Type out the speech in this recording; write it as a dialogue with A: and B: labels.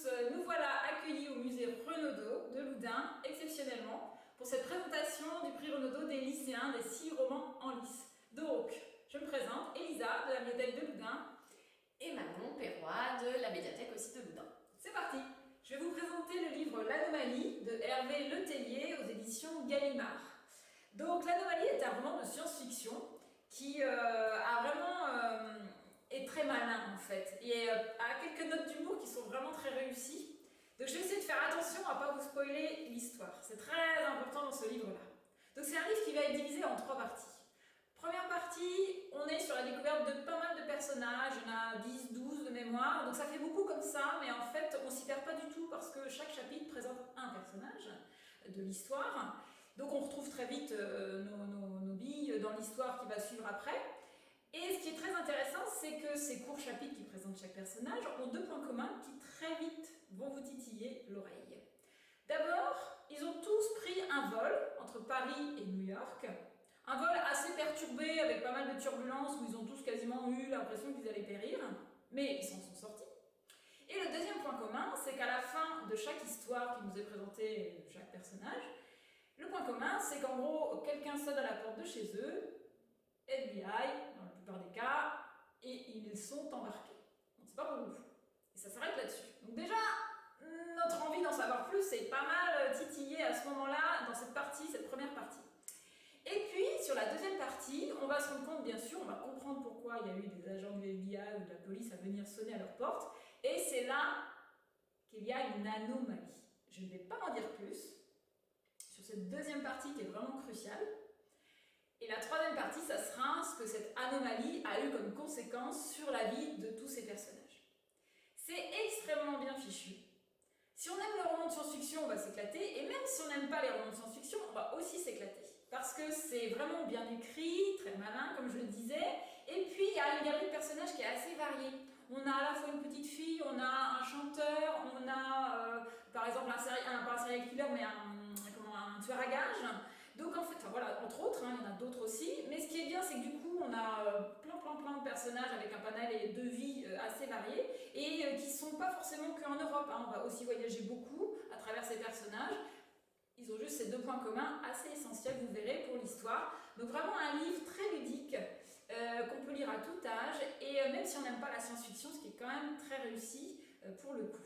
A: tous, nous voilà accueillis au musée Renaudot de Loudun, exceptionnellement, pour cette présentation du prix Renaudot des lycéens des 6 romans en lice. Donc, je me présente, Elisa de la médiathèque de Loudun.
B: Et Manon Perrois de la médiathèque aussi de Loudun.
A: C'est parti. Je vais vous présenter le livre L'Anomalie de Hervé Letellier aux éditions Gallimard. Donc, L'Anomalie est un roman de science-fiction qui est très malin en fait, et a quelques notes d'humour qui sont vraiment très réussies. Donc je vais essayer de faire attention à ne pas vous spoiler l'histoire, c'est très important dans ce livre-là. Donc c'est un livre qui va être divisé en 3 parties. Première partie, on est sur la découverte de pas mal de personnages, il y en a 10, 12 de mémoire, donc ça fait beaucoup comme ça, mais en fait on s'y perd pas du tout parce que chaque chapitre présente un personnage de l'histoire. Donc on retrouve très vite nos billes dans l'histoire qui va suivre après. Et ce qui est très intéressant, c'est que ces courts chapitres qui présentent chaque personnage ont 2 points communs qui très vite vont vous titiller l'oreille. D'abord, ils ont tous pris un vol entre Paris et New York. Un vol assez perturbé avec pas mal de turbulences où ils ont tous quasiment eu l'impression qu'ils allaient périr, mais ils s'en sont sortis. Et le deuxième point commun, c'est qu'à la fin de chaque histoire qui nous est présentée, de chaque personnage, le point commun, c'est qu'en gros, quelqu'un sonne à la porte de chez eux, FBI, dans la plupart des cas, et ils sont embarqués. On ne sait pas pour où. Et ça s'arrête là-dessus. Donc déjà, notre envie d'en savoir plus est pas mal titillée à ce moment-là, dans cette partie, cette première partie. Et puis, sur la deuxième partie, on va se rendre compte, bien sûr, on va comprendre pourquoi il y a eu des agents du FBI ou de la police à venir sonner à leur porte, et c'est là qu'il y a une anomalie. Je ne vais pas en dire plus sur cette deuxième partie qui est vraiment cruciale. Et la troisième partie, ça sera ce que cette anomalie a eu comme conséquence sur la vie de tous ces personnages. C'est extrêmement bien fichu. Si on aime les romans de science-fiction, on va s'éclater, et même si on n'aime pas les romans de science-fiction, on va aussi s'éclater. Parce que c'est vraiment bien écrit, très malin, comme je le disais, et puis il y a une galerie de personnages qui est assez variée. On a à la fois une petite fille, on a un chanteur, on a par exemple pas un serial killer, mais un tueur à gages. Donc en fait, voilà, entre autres, il y en a d'autres aussi, mais ce qui est bien, c'est que du coup, on a plein de personnages avec un panel de vie assez varié, et qui ne sont pas forcément qu'en Europe, on va aussi voyager beaucoup à travers ces personnages. Ils ont juste ces 2 points communs assez essentiels, vous verrez, pour l'histoire. Donc vraiment un livre très ludique, qu'on peut lire à tout âge, et même si on n'aime pas la science-fiction, ce qui est quand même très réussi pour le coup.